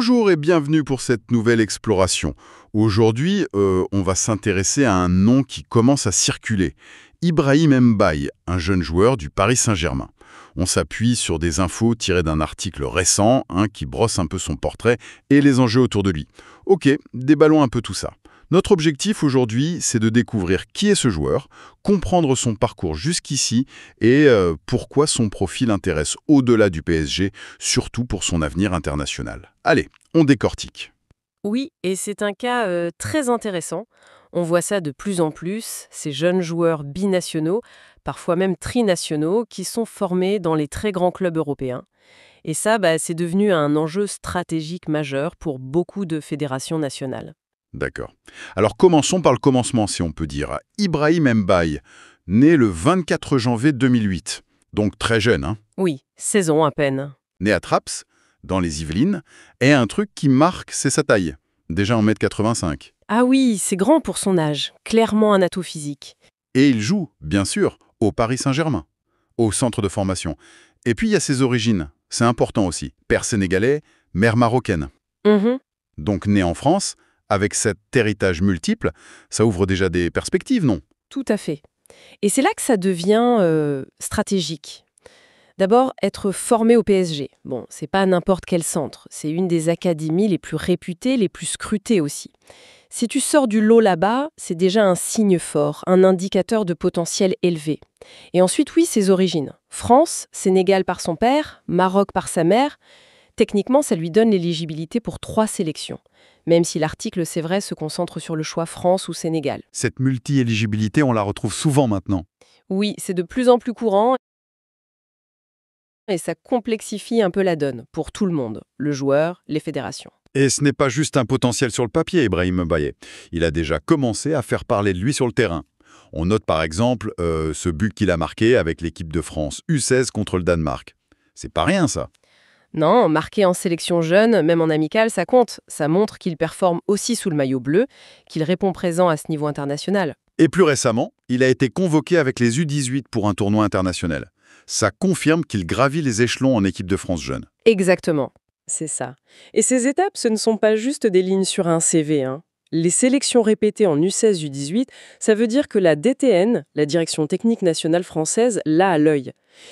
Bonjour et bienvenue pour cette nouvelle exploration. Aujourd'hui, on va s'intéresser à un nom qui commence à circuler. Ibrahim Mbaye, un jeune joueur du Paris Saint-Germain. On s'appuie sur des infos tirées d'un article récent qui brosse un peu son portrait et les enjeux autour de lui. Ok, déballons un peu tout ça. Notre objectif aujourd'hui, c'est de découvrir qui est ce joueur, comprendre son parcours jusqu'ici et pourquoi son profil intéresse au-delà du PSG, surtout pour son avenir international. Allez, on décortique. Oui, et c'est un cas très intéressant. On voit ça de plus en plus, ces jeunes joueurs binationaux, parfois même trinationaux, qui sont formés dans les très grands clubs européens. Et ça, c'est devenu un enjeu stratégique majeur pour beaucoup de fédérations nationales. D'accord. Alors commençons par le commencement, si on peut dire. Ibrahim Mbaye, né le 24 janvier 2008, donc très jeune, Oui, 16 ans à peine. né à Trappes, dans les Yvelines, et un truc qui marque, c'est sa taille, déjà 1,85 m. Ah oui, c'est grand pour son âge, clairement un atout physique. Et il joue, bien sûr, au Paris Saint-Germain, au centre de formation. Et puis il y a ses origines, c'est important aussi. Père sénégalais, mère marocaine. Mhm. Donc né en France, avec cet héritage multiple, ça ouvre déjà des perspectives, non? Tout à fait. Et c'est là que ça devient stratégique. D'abord, être formé au PSG. Bon, c'est pas n'importe quel centre. C'est une des académies les plus réputées, les plus scrutées aussi. Si tu sors du lot là-bas, c'est déjà un signe fort, un indicateur de potentiel élevé. Et ensuite, oui, ses origines. France, Sénégal par son père, Maroc par sa mère. Techniquement, ça lui donne l'éligibilité pour 3 sélections. Même si l'article, c'est vrai, se concentre sur le choix France ou Sénégal. Cette multi-éligibilité, on la retrouve souvent maintenant. Oui, c'est de plus en plus courant. Et ça complexifie un peu la donne, pour tout le monde, le joueur, les fédérations. Et ce n'est pas juste un potentiel sur le papier, Ibrahim Mbaye. Il a déjà commencé à faire parler de lui sur le terrain. On note par exemple ce but qu'il a marqué avec l'équipe de France U16 contre le Danemark. C'est pas rien ça. Non, marqué en sélection jeune, même en amical, ça compte. Ça montre qu'il performe aussi sous le maillot bleu, qu'il répond présent à ce niveau international. Et plus récemment, il a été convoqué avec les U18 pour un tournoi international. Ça confirme qu'il gravit les échelons en équipe de France jeune. Exactement, c'est ça. Et ces étapes, ce ne sont pas juste des lignes sur un CV. Les sélections répétées en U16, U18, ça veut dire que la DTN, la Direction technique nationale française, l'a à l'œil.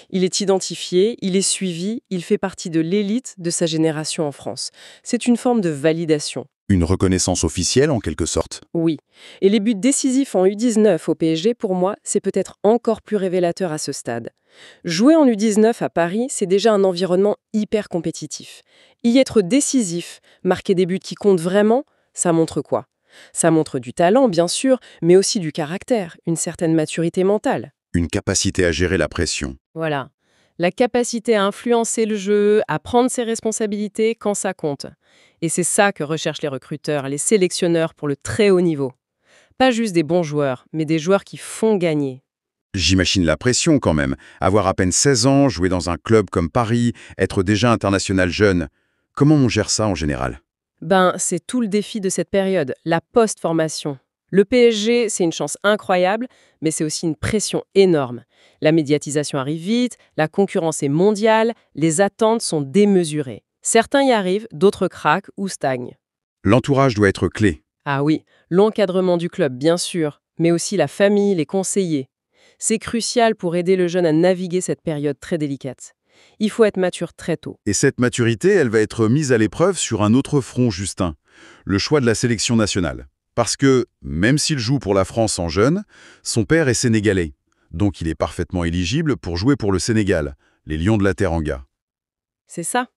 Il est identifié, il est suivi, il fait partie de l'élite de sa génération en France. C'est une forme de validation. Une reconnaissance officielle en quelque sorte. Oui. Et les buts décisifs en U19 au PSG, pour moi, c'est peut-être encore plus révélateur à ce stade. Jouer en U19 à Paris, c'est déjà un environnement hyper compétitif. Y être décisif, marquer des buts qui comptent vraiment, ça montre quoi? Ça montre du talent, bien sûr, mais aussi du caractère, une certaine maturité mentale. Une capacité à gérer la pression. Voilà. La capacité à influencer le jeu, à prendre ses responsabilités quand ça compte. Et c'est ça que recherchent les recruteurs, les sélectionneurs pour le très haut niveau. Pas juste des bons joueurs, mais des joueurs qui font gagner. J'imagine la pression quand même. Avoir à peine 16 ans, jouer dans un club comme Paris, être déjà international jeune. Comment on gère ça en général? C'est tout le défi de cette période, la post-formation. Le PSG, c'est une chance incroyable, mais c'est aussi une pression énorme. La médiatisation arrive vite, la concurrence est mondiale, les attentes sont démesurées. Certains y arrivent, d'autres craquent ou stagnent. L'entourage doit être clé. Ah oui, l'encadrement du club, bien sûr, mais aussi la famille, les conseillers. C'est crucial pour aider le jeune à naviguer cette période très délicate. Il faut être mature très tôt. Et cette maturité, elle va être mise à l'épreuve sur un autre front, Justin. Le choix de la sélection nationale. Parce que, même s'il joue pour la France en jeune, son père est sénégalais. Donc il est parfaitement éligible pour jouer pour le Sénégal, les Lions de la Teranga. C'est ça.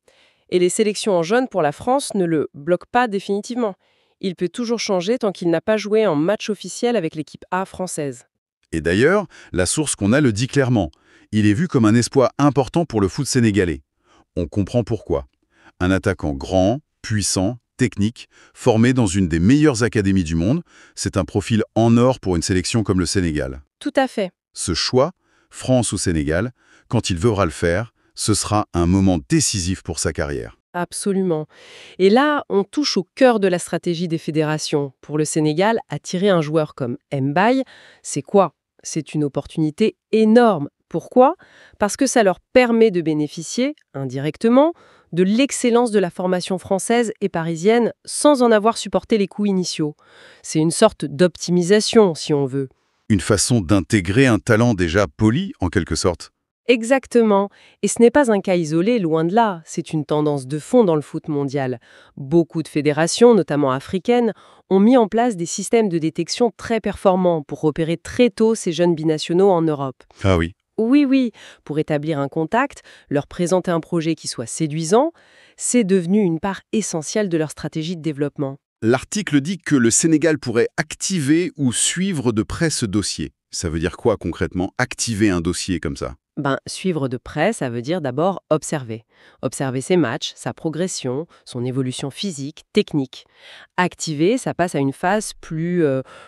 Et les sélections en jeunes pour la France ne le bloquent pas définitivement. Il peut toujours changer tant qu'il n'a pas joué en match officiel avec l'équipe A française. Et d'ailleurs, la source qu'on a le dit clairement. Il est vu comme un espoir important pour le foot sénégalais. On comprend pourquoi. Un attaquant grand, puissant, technique, formé dans une des meilleures académies du monde, c'est un profil en or pour une sélection comme le Sénégal. Tout à fait. Ce choix, France ou Sénégal, quand il devra le faire, ce sera un moment décisif pour sa carrière. Absolument. Et là, on touche au cœur de la stratégie des fédérations. Pour le Sénégal, attirer un joueur comme Mbaye, c'est quoi? C'est une opportunité énorme. Pourquoi? Parce que ça leur permet de bénéficier, indirectement, de l'excellence de la formation française et parisienne sans en avoir supporté les coûts initiaux. C'est une sorte d'optimisation, si on veut. Une façon d'intégrer un talent déjà poli, en quelque sorte. Exactement. Et ce n'est pas un cas isolé, loin de là. C'est une tendance de fond dans le foot mondial. Beaucoup de fédérations, notamment africaines, ont mis en place des systèmes de détection très performants pour repérer très tôt ces jeunes binationaux en Europe. Ah oui. Oui, oui, pour établir un contact, leur présenter un projet qui soit séduisant, c'est devenu une part essentielle de leur stratégie de développement. L'article dit que le Sénégal pourrait activer ou suivre de près ce dossier. Ça veut dire quoi concrètement, activer un dossier comme ça? Suivre de près, ça veut dire d'abord observer. Observer ses matchs, sa progression, son évolution physique, technique. Activer, ça passe à une phase plus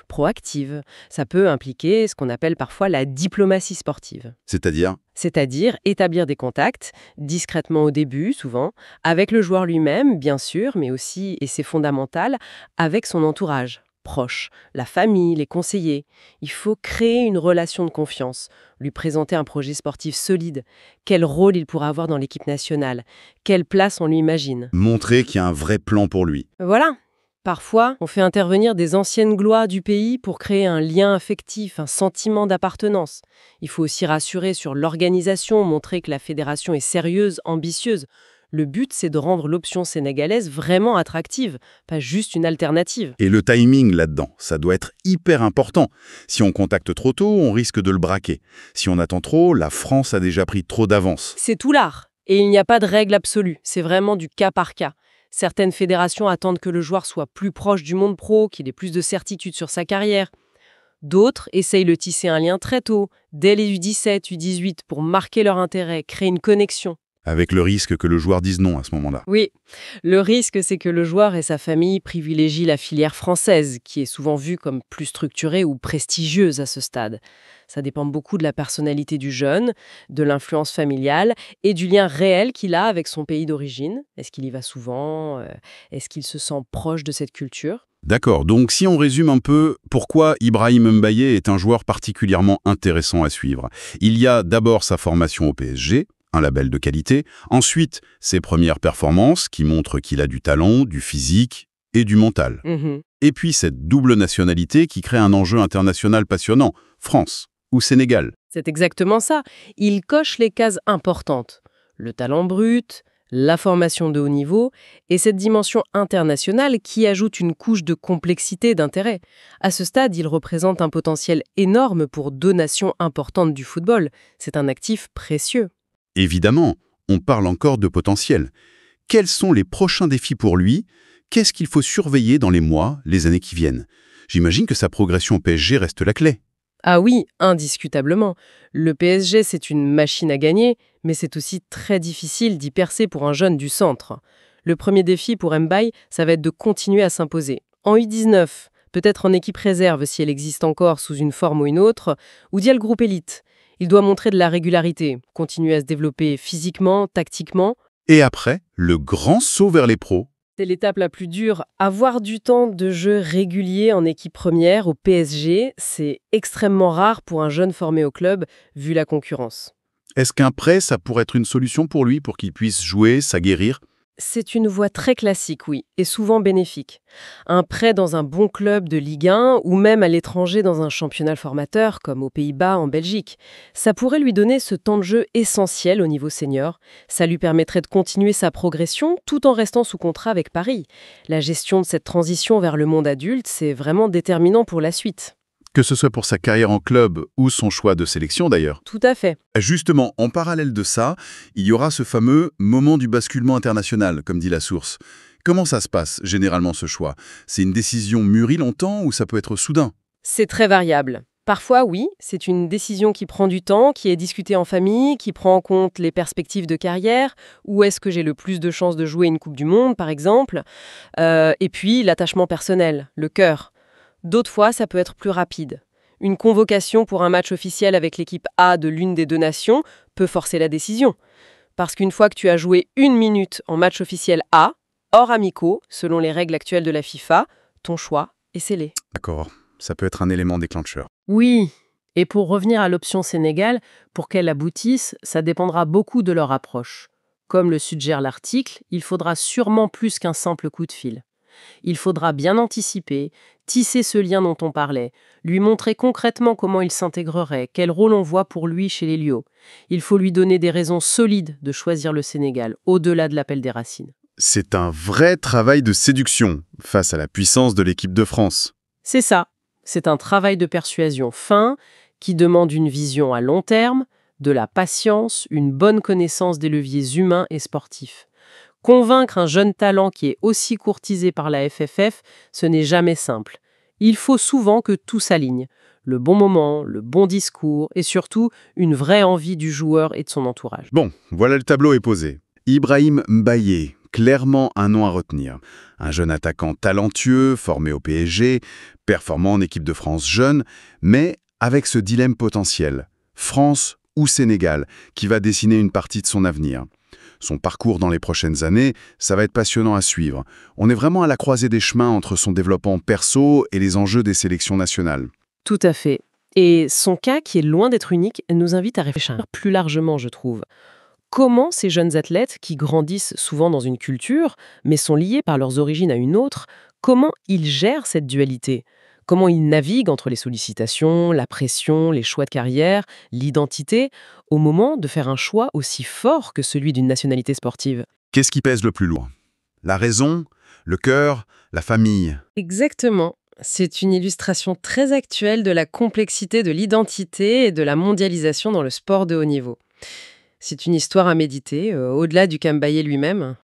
proactive. Ça peut impliquer ce qu'on appelle parfois la diplomatie sportive. C'est-à-dire? C'est-à-dire établir des contacts, discrètement au début, souvent, avec le joueur lui-même, bien sûr, mais aussi, et c'est fondamental, avec son entourage proche, la famille, les conseillers. Il faut créer une relation de confiance, lui présenter un projet sportif solide, quel rôle il pourra avoir dans l'équipe nationale, quelle place on lui imagine. Montrer qu'il y a un vrai plan pour lui. Voilà. Parfois, on fait intervenir des anciennes gloires du pays pour créer un lien affectif, un sentiment d'appartenance. Il faut aussi rassurer sur l'organisation, montrer que la fédération est sérieuse, ambitieuse. Le but, c'est de rendre l'option sénégalaise vraiment attractive, pas juste une alternative. Et le timing là-dedans, ça doit être hyper important. Si on contacte trop tôt, on risque de le braquer. Si on attend trop, la France a déjà pris trop d'avance. C'est tout l'art. Et il n'y a pas de règle absolue, c'est vraiment du cas par cas. Certaines fédérations attendent que le joueur soit plus proche du monde pro, qu'il ait plus de certitude sur sa carrière. D'autres essayent de tisser un lien très tôt, dès les U17, U18, pour marquer leur intérêt, créer une connexion. Avec le risque que le joueur dise non à ce moment-là. Oui, le risque, c'est que le joueur et sa famille privilégient la filière française, qui est souvent vue comme plus structurée ou prestigieuse à ce stade. Ça dépend beaucoup de la personnalité du jeune, de l'influence familiale et du lien réel qu'il a avec son pays d'origine. Est-ce qu'il y va souvent? Est-ce qu'il se sent proche de cette culture? D'accord, donc si on résume un peu, pourquoi Ibrahim Mbaye est un joueur particulièrement intéressant à suivre? Il y a d'abord sa formation au PSG, un label de qualité. Ensuite, ses premières performances qui montrent qu'il a du talent, du physique et du mental. Et puis cette double nationalité qui crée un enjeu international passionnant, France ou Sénégal. C'est exactement ça. Il coche les cases importantes. Le talent brut, la formation de haut niveau et cette dimension internationale qui ajoute une couche de complexité et d'intérêt. À ce stade, il représente un potentiel énorme pour deux nations importantes du football. C'est un actif précieux. Évidemment, on parle encore de potentiel. Quels sont les prochains défis pour lui? Qu'est-ce qu'il faut surveiller dans les mois, les années qui viennent? J'imagine que sa progression au PSG reste la clé. Ah oui, indiscutablement. Le PSG, c'est une machine à gagner, mais c'est aussi très difficile d'y percer pour un jeune du centre. Le premier défi pour Mbaye, ça va être de continuer à s'imposer. En U19, peut-être en équipe réserve si elle existe encore sous une forme ou une autre, ou via le groupe élite. Il doit montrer de la régularité, continuer à se développer physiquement, tactiquement. Et après, le grand saut vers les pros. C'est l'étape la plus dure. Avoir du temps de jeu régulier en équipe première au PSG, c'est extrêmement rare pour un jeune formé au club, vu la concurrence. Est-ce qu'un prêt, ça pourrait être une solution pour lui, pour qu'il puisse jouer, s'aguerrir? C'est une voie très classique, oui, et souvent bénéfique. Un prêt dans un bon club de Ligue 1 ou même à l'étranger dans un championnat formateur comme aux Pays-Bas, en Belgique. Ça pourrait lui donner ce temps de jeu essentiel au niveau senior. Ça lui permettrait de continuer sa progression tout en restant sous contrat avec Paris. La gestion de cette transition vers le monde adulte, c'est vraiment déterminant pour la suite. Que ce soit pour sa carrière en club ou son choix de sélection d'ailleurs. Tout à fait. Justement, en parallèle de ça, il y aura ce fameux moment du basculement international, comme dit la source. Comment ça se passe, généralement, ce choix? C'est une décision mûrie longtemps ou ça peut être soudain? C'est très variable. Parfois, oui, c'est une décision qui prend du temps, qui est discutée en famille, qui prend en compte les perspectives de carrière. Où est-ce que j'ai le plus de chances de jouer une Coupe du Monde, par exemple? Et puis, l'attachement personnel, le cœur. D'autres fois, ça peut être plus rapide. Une convocation pour un match officiel avec l'équipe A de l'une des deux nations peut forcer la décision. Parce qu'une fois que tu as joué 1 minute en match officiel A, hors amicaux, selon les règles actuelles de la FIFA, ton choix est scellé. D'accord, ça peut être un élément déclencheur. Oui, et pour revenir à l'option Sénégal, pour qu'elle aboutisse, ça dépendra beaucoup de leur approche. Comme le suggère l'article, il faudra sûrement plus qu'un simple coup de fil. Il faudra bien anticiper, tisser ce lien dont on parlait, lui montrer concrètement comment il s'intégrerait, quel rôle on voit pour lui chez les Lyo. Il faut lui donner des raisons solides de choisir le Sénégal, au-delà de l'appel des racines. C'est un vrai travail de séduction face à la puissance de l'équipe de France. C'est ça. C'est un travail de persuasion fin qui demande une vision à long terme, de la patience, une bonne connaissance des leviers humains et sportifs. Convaincre un jeune talent qui est aussi courtisé par la FFF, ce n'est jamais simple. Il faut souvent que tout s'aligne. Le bon moment, le bon discours et surtout une vraie envie du joueur et de son entourage. Bon, voilà le tableau est posé. Ibrahim Mbaye, clairement un nom à retenir. Un jeune attaquant talentueux, formé au PSG, performant en équipe de France jeune, mais avec ce dilemme potentiel, France ou Sénégal, qui va dessiner une partie de son avenir. Son parcours dans les prochaines années, ça va être passionnant à suivre. On est vraiment à la croisée des chemins entre son développement perso et les enjeux des sélections nationales. Tout à fait. Et son cas, qui est loin d'être unique, nous invite à réfléchir plus largement, je trouve. Comment ces jeunes athlètes, qui grandissent souvent dans une culture, mais sont liés par leurs origines à une autre, comment ils gèrent cette dualité ? Comment ils naviguent entre les sollicitations, la pression, les choix de carrière, l'identité, au moment de faire un choix aussi fort que celui d'une nationalité sportive ? Qu'est-ce qui pèse le plus lourd? La raison, le cœur, la famille? Exactement. C'est une illustration très actuelle de la complexité de l'identité et de la mondialisation dans le sport de haut niveau. C'est une histoire à méditer, au-delà du Kambaye lui-même.